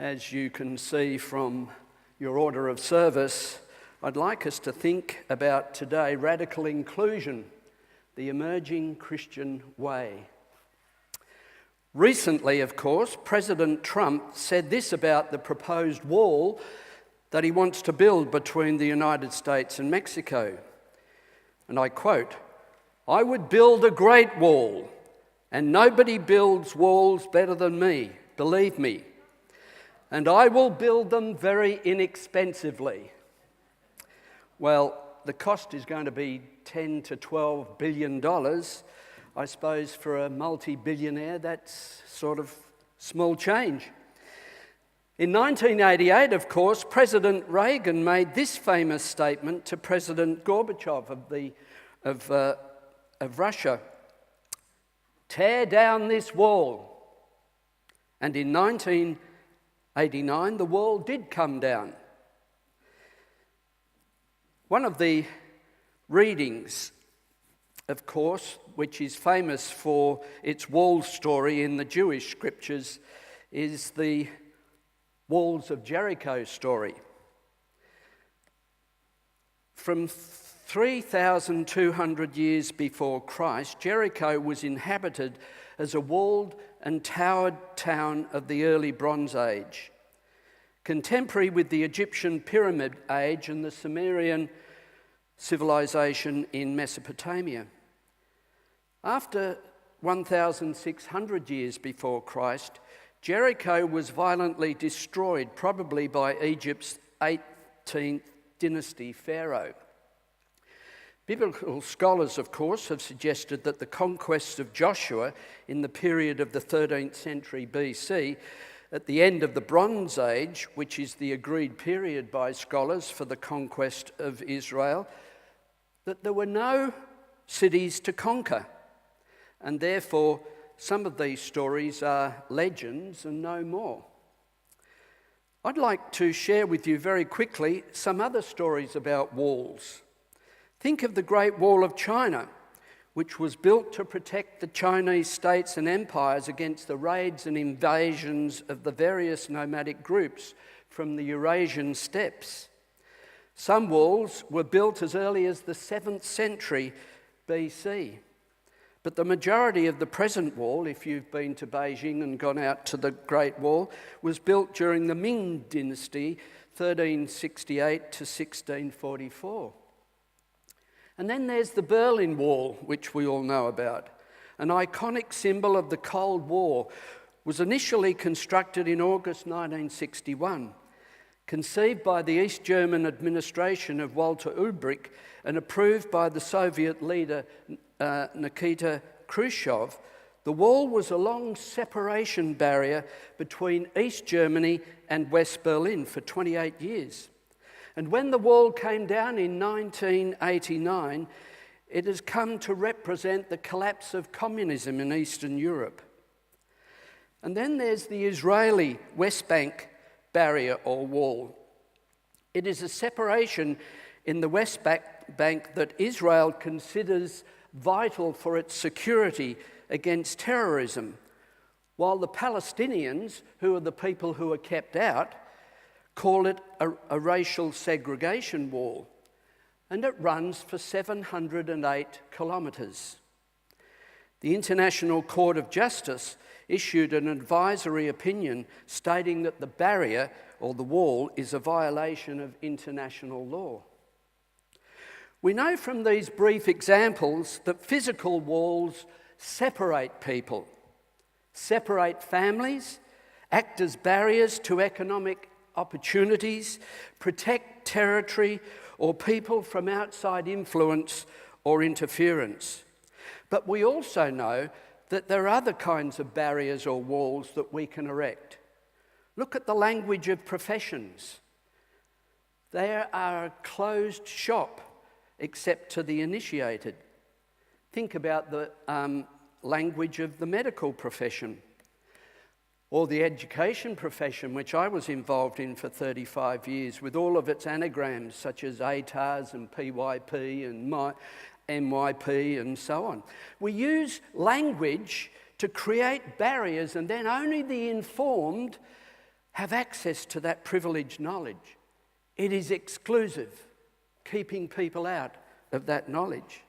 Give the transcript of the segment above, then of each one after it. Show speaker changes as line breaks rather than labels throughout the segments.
As you can see from your order of service, I'd like us to think about today radical inclusion, the emerging Christian way. Recently, of course, President Trump said this about the proposed wall that he wants to build between the United States and Mexico. And I quote, "I would build a great wall, and nobody builds walls better than me, believe me. And I will build them very inexpensively." Well, the cost is going to be $10 to $12 billion. I suppose for a multi-billionaire, that's sort of small change. In 1988, of course, President Reagan made this famous statement to President Gorbachev of Russia: "Tear down this wall." And in 1989, the wall did come down. One of the readings, of course, which is famous for its wall story in the Jewish scriptures, is the Walls of Jericho story. From 3,200 years before Christ, Jericho was inhabited as a walled and towered town of the early Bronze Age, contemporary with the Egyptian Pyramid Age and the Sumerian civilization in Mesopotamia. After 1,600 years before Christ, Jericho was violently destroyed, probably by Egypt's 18th dynasty pharaoh. Biblical scholars, of course, have suggested that the conquests of Joshua in the period of the 13th century BC, at the end of the Bronze Age, which is the agreed period by scholars for the conquest of Israel, that there were no cities to conquer, and therefore some of these stories are legends and no more. I'd like to share with you very quickly some other stories about walls. Think of the Great Wall of China, which was built to protect the Chinese states and empires against the raids and invasions of the various nomadic groups from the Eurasian steppes. Some walls were built as early as the 7th century BC. But the majority of the present wall, if you've been to Beijing and gone out to the Great Wall, was built during the Ming Dynasty, 1368 to 1644. And then there's the Berlin Wall, which we all know about. An iconic symbol of the Cold War, was initially constructed in August 1961, conceived by the East German administration of Walter Ulbricht and approved by the Soviet leader Nikita Khrushchev. The wall was a long separation barrier between East Germany and West Berlin for 28 years. And when the wall came down in 1989, it has come to represent the collapse of communism in Eastern Europe. And then there's the Israeli West Bank barrier or wall. It is a separation in the West Bank that Israel considers vital for its security against terrorism, while the Palestinians, who are the people who are kept out, call it a racial segregation wall, and it runs for 708 kilometres. The International Court of Justice issued an advisory opinion stating that the barrier or the wall is a violation of international law. We know from these brief examples that physical walls separate people, separate families, act as barriers to economic opportunities, protect territory or people from outside influence or interference. But we also know that there are other kinds of barriers or walls that we can erect. Look at the language of professions. They are a closed shop except to the initiated. Think about the language of the medical profession or the education profession, which I was involved in for 35 years, with all of its anagrams such as ATARS and PYP and MYP and so on. We use language to create barriers, and then only the informed have access to that privileged knowledge. It is exclusive, keeping people out of that knowledge.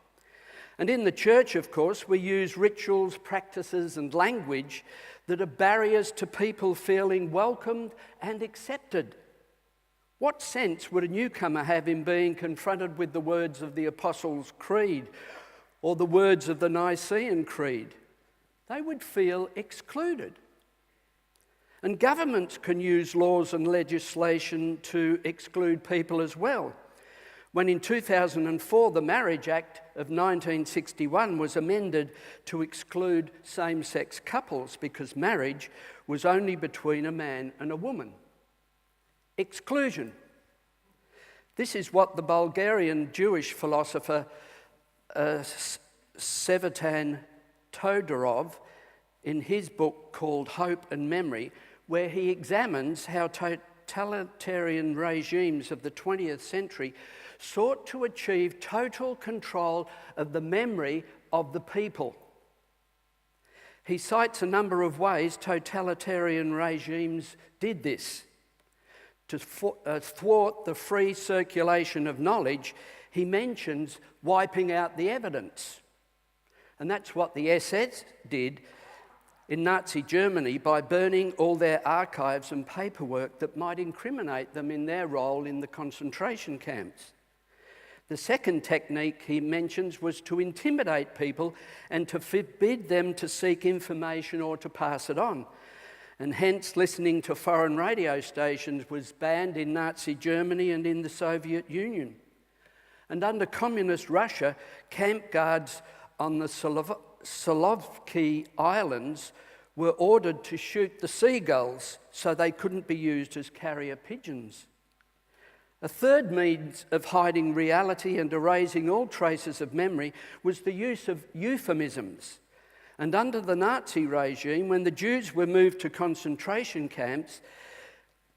And in the church, of course, we use rituals, practices, and language that are barriers to people feeling welcomed and accepted. What sense would a newcomer have in being confronted with the words of the Apostles' Creed or the words of the Nicene Creed? They would feel excluded. And governments can use laws and legislation to exclude people as well. When in 2004 the Marriage Act of 1961 was amended to exclude same-sex couples because marriage was only between a man and a woman. Exclusion. This is what the Bulgarian Jewish philosopher Tsevetan Todorov, in his book called Hope and Memory, where he examines how totalitarian regimes of the 20th century sought to achieve total control of the memory of the people. He cites a number of ways totalitarian regimes did this. To thwart the free circulation of knowledge, he mentions wiping out the evidence. And that's what the SS did in Nazi Germany by burning all their archives and paperwork that might incriminate them in their role in the concentration camps. The second technique he mentions was to intimidate people and to forbid them to seek information or to pass it on. And hence listening to foreign radio stations was banned in Nazi Germany and in the Soviet Union. And under communist Russia, camp guards on the Solovki Islands were ordered to shoot the seagulls so they couldn't be used as carrier pigeons. A third means of hiding reality and erasing all traces of memory was the use of euphemisms. And under the Nazi regime, when the Jews were moved to concentration camps,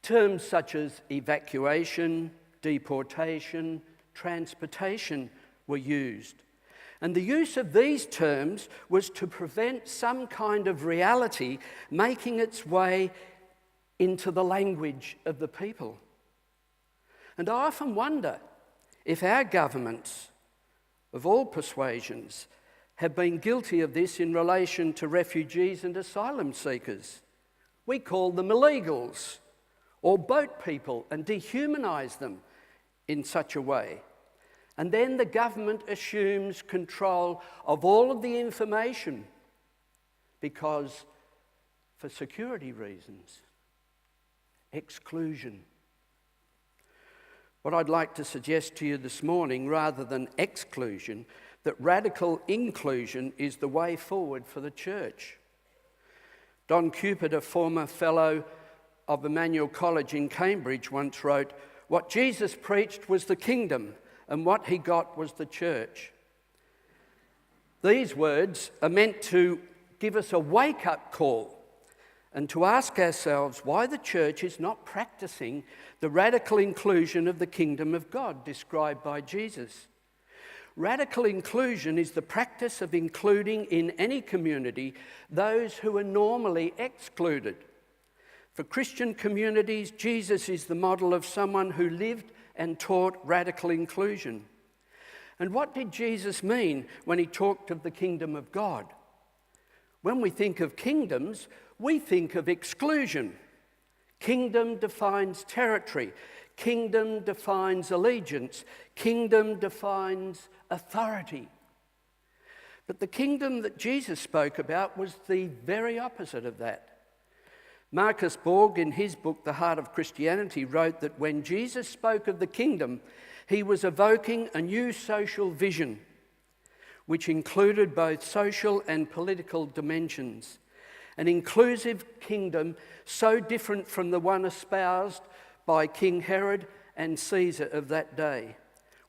terms such as evacuation, deportation, transportation were used. And the use of these terms was to prevent some kind of reality making its way into the language of the people. And I often wonder if our governments of all persuasions have been guilty of this in relation to refugees and asylum seekers. We call them illegals or boat people and dehumanise them in such a way. And then the government assumes control of all of the information because, for security reasons, exclusion. What I'd like to suggest to you this morning, rather than exclusion, that radical inclusion is the way forward for the church. Don Cupid, a former fellow of Emmanuel College in Cambridge, once wrote, "What Jesus preached was the kingdom, and what he got was the church." These words are meant to give us a wake-up call and to ask ourselves why the church is not practicing the radical inclusion of the kingdom of God described by Jesus. Radical inclusion is the practice of including in any community those who are normally excluded. For Christian communities, Jesus is the model of someone who lived and taught radical inclusion. And what did Jesus mean when he talked of the kingdom of God? When we think of kingdoms, we think of exclusion. Kingdom defines territory. Kingdom defines allegiance. Kingdom defines authority. But the kingdom that Jesus spoke about was the very opposite of that. Marcus Borg, in his book, The Heart of Christianity, wrote that when Jesus spoke of the kingdom, he was evoking a new social vision, which included both social and political dimensions. An inclusive kingdom so different from the one espoused by King Herod and Caesar of that day,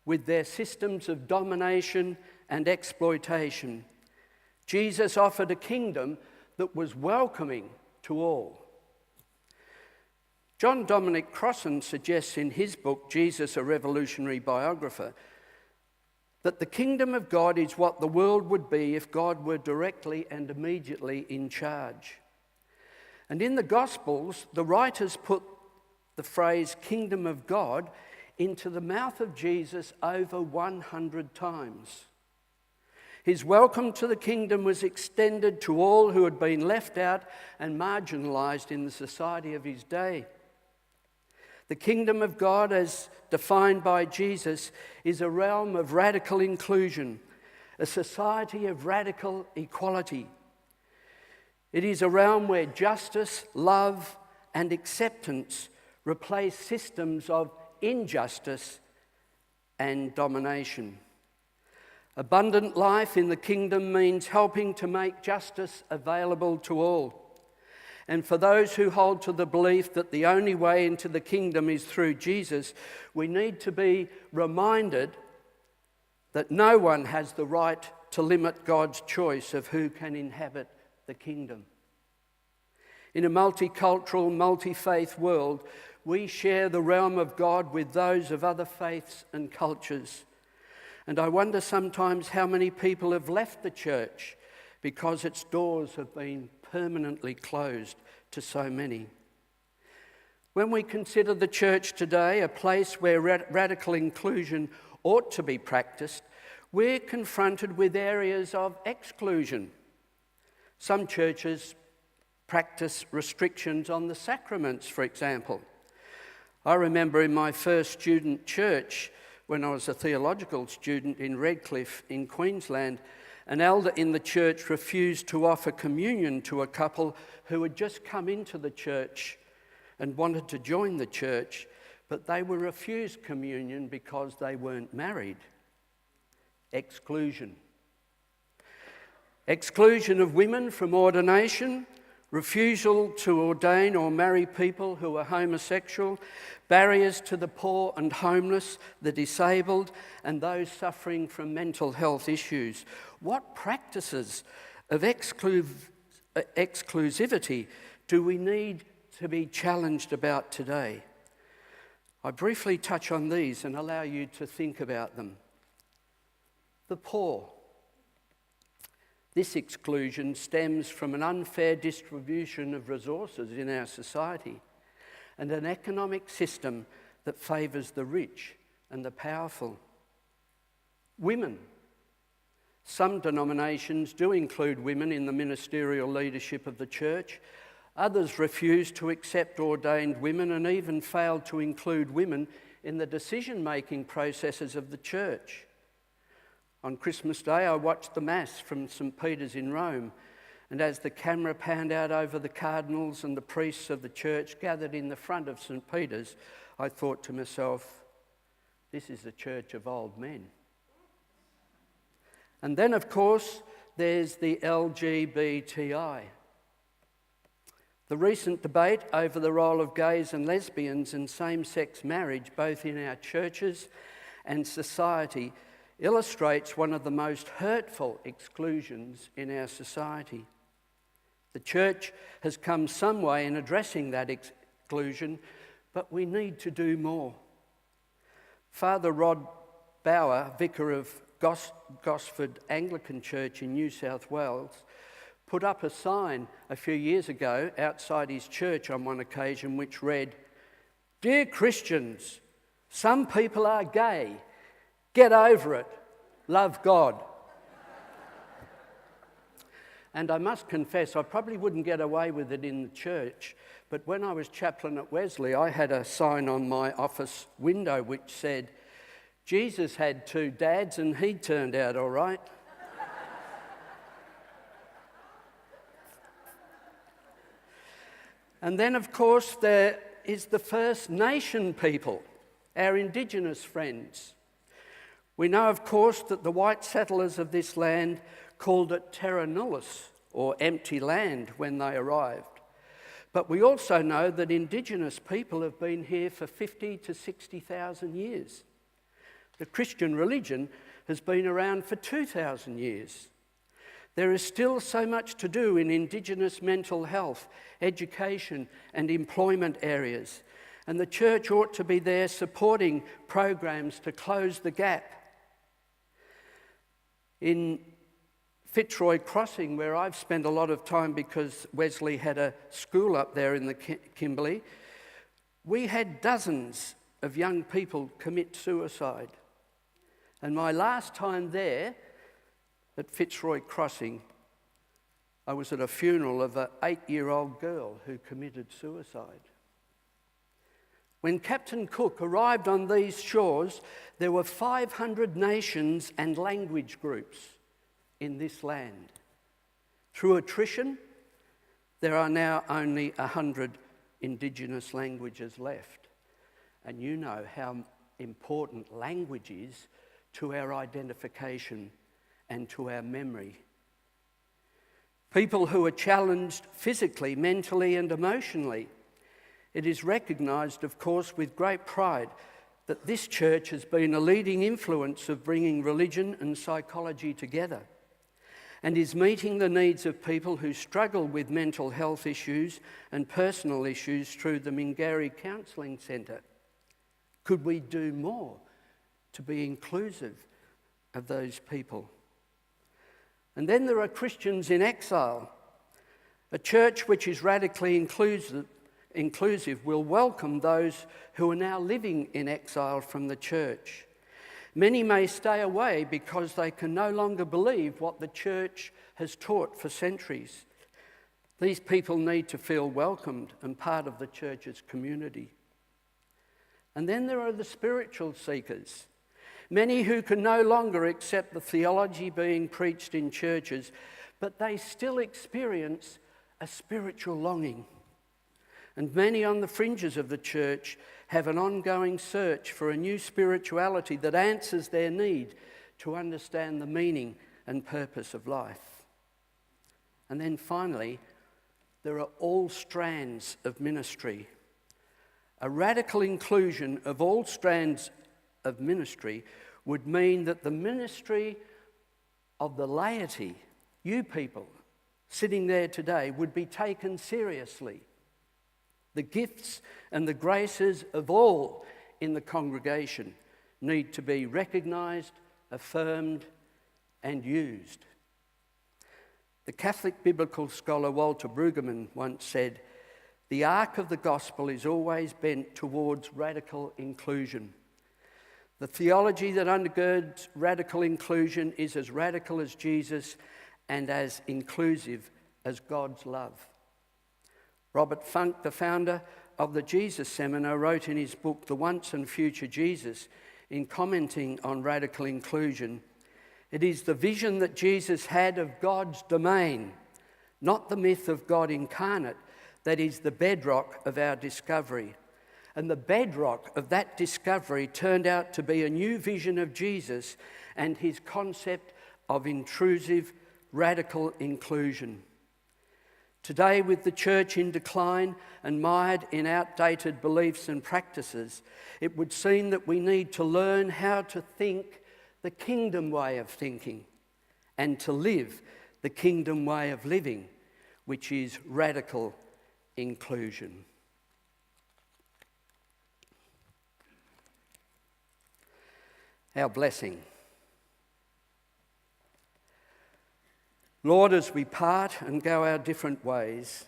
with their systems of domination and exploitation. Jesus offered a kingdom that was welcoming to all. John Dominic Crossan suggests in his book, Jesus, a Revolutionary Biographer, that the kingdom of God is what the world would be if God were directly and immediately in charge. And in the Gospels, the writers put the phrase kingdom of God into the mouth of Jesus over 100 times. His welcome to the kingdom was extended to all who had been left out and marginalised in the society of his day. The kingdom of God, as defined by Jesus, is a realm of radical inclusion, a society of radical equality. It is a realm where justice, love, and acceptance replace systems of injustice and domination. Abundant life in the kingdom means helping to make justice available to all. And for those who hold to the belief that the only way into the kingdom is through Jesus, we need to be reminded that no one has the right to limit God's choice of who can inhabit the kingdom. In a multicultural, multi-faith world, we share the realm of God with those of other faiths and cultures. And I wonder sometimes how many people have left the church because its doors have been permanently closed to so many. When we consider the church today a place where radical inclusion ought to be practiced, we're confronted with areas of exclusion. Some churches practice restrictions on the sacraments, for example. I remember in my first student church, when I was a theological student in Redcliffe in Queensland, an elder in the church refused to offer communion to a couple who had just come into the church and wanted to join the church, but they were refused communion because they weren't married. Exclusion. Exclusion of women from ordination, refusal to ordain or marry people who are homosexual, barriers to the poor and homeless, the disabled, and those suffering from mental health issues. What practices of exclusivity do we need to be challenged about today? I briefly touch on these and allow you to think about them. The poor. This exclusion stems from an unfair distribution of resources in our society and an economic system that favours the rich and the powerful. Women. Some denominations do include women in the ministerial leadership of the church. Others refuse to accept ordained women and even fail to include women in the decision-making processes of the church. On Christmas Day, I watched the Mass from St. Peter's in Rome, and as the camera panned out over the cardinals and the priests of the church gathered in the front of St. Peter's, I thought to myself, this is a church of old men. And then, of course, there's the LGBTI. The recent debate over the role of gays and lesbians and same-sex marriage, both in our churches and society, illustrates one of the most hurtful exclusions in our society. The church has come some way in addressing that exclusion, but we need to do more. Father Rod Bauer, vicar of Gosford Anglican Church in New South Wales, put up a sign a few years ago outside his church on one occasion which read, "Dear Christians, some people are gay. Get over it. Love God." And I must confess, I probably wouldn't get away with it in the church, but when I was chaplain at Wesley, I had a sign on my office window which said, "Jesus had 2 dads and he turned out all right." And then, of course, there is the First Nation people, our Indigenous friends. We know, of course, that the white settlers of this land called it terra nullius, or empty land, when they arrived. But we also know that Indigenous people have been here for 50 to 60,000 years. The Christian religion has been around for 2,000 years. There is still so much to do in Indigenous mental health, education and employment areas, and the church ought to be there supporting programs to close the gap. In Fitzroy Crossing, where I've spent a lot of time because Wesley had a school up there in the Kimberley, we had dozens of young people commit suicide. And my last time there at Fitzroy Crossing, I was at a funeral of an 8-year-old girl who committed suicide. When Captain Cook arrived on these shores, there were 500 nations and language groups in this land. Through attrition, there are now only 100 Indigenous languages left. And you know how important language is to our identification and to our memory. People who are challenged physically, mentally and emotionally. It is recognised, of course, with great pride that this church has been a leading influence of bringing religion and psychology together and is meeting the needs of people who struggle with mental health issues and personal issues through the Mingari Counselling Centre. Could we do more to be inclusive of those people? And then there are Christians in exile. A church which is radically inclusive will welcome those who are now living in exile from the church. Many may stay away because they can no longer believe what the church has taught for centuries. These people need to feel welcomed and part of the church's community. And then there are the spiritual seekers, many who can no longer accept the theology being preached in churches, but they still experience a spiritual longing. And many on the fringes of the church have an ongoing search for a new spirituality that answers their need to understand the meaning and purpose of life. And then finally, there are all strands of ministry. A radical inclusion of all strands of ministry would mean that the ministry of the laity, you people sitting there today, would be taken seriously. The gifts and the graces of all in the congregation need to be recognised, affirmed, and used. The Catholic biblical scholar Walter Brueggemann once said, "The arc of the gospel is always bent towards radical inclusion. The theology that undergirds radical inclusion is as radical as Jesus and as inclusive as God's love." Robert Funk, the founder of the Jesus Seminar, wrote in his book, The Once and Future Jesus, in commenting on radical inclusion, "It is the vision that Jesus had of God's domain, not the myth of God incarnate, that is the bedrock of our discovery. And the bedrock of that discovery turned out to be a new vision of Jesus and his concept of intrusive, radical inclusion. Today, with the church in decline and mired in outdated beliefs and practices, it would seem that we need to learn how to think the kingdom way of thinking and to live the kingdom way of living, which is radical inclusion. Our blessing. Lord, as we part and go our different ways,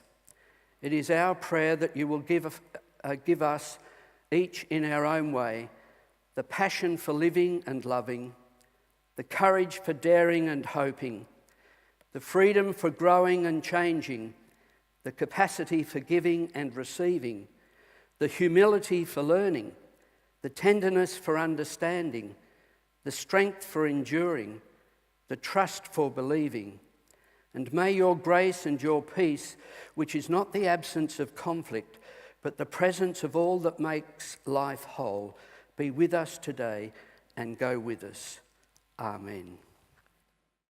it is our prayer that you will give us, each in our own way, the passion for living and loving, the courage for daring and hoping, the freedom for growing and changing, the capacity for giving and receiving, the humility for learning, the tenderness for understanding, the strength for enduring, the trust for believing. And may your grace and your peace, which is not the absence of conflict, but the presence of all that makes life whole, be with us today and go with us. Amen.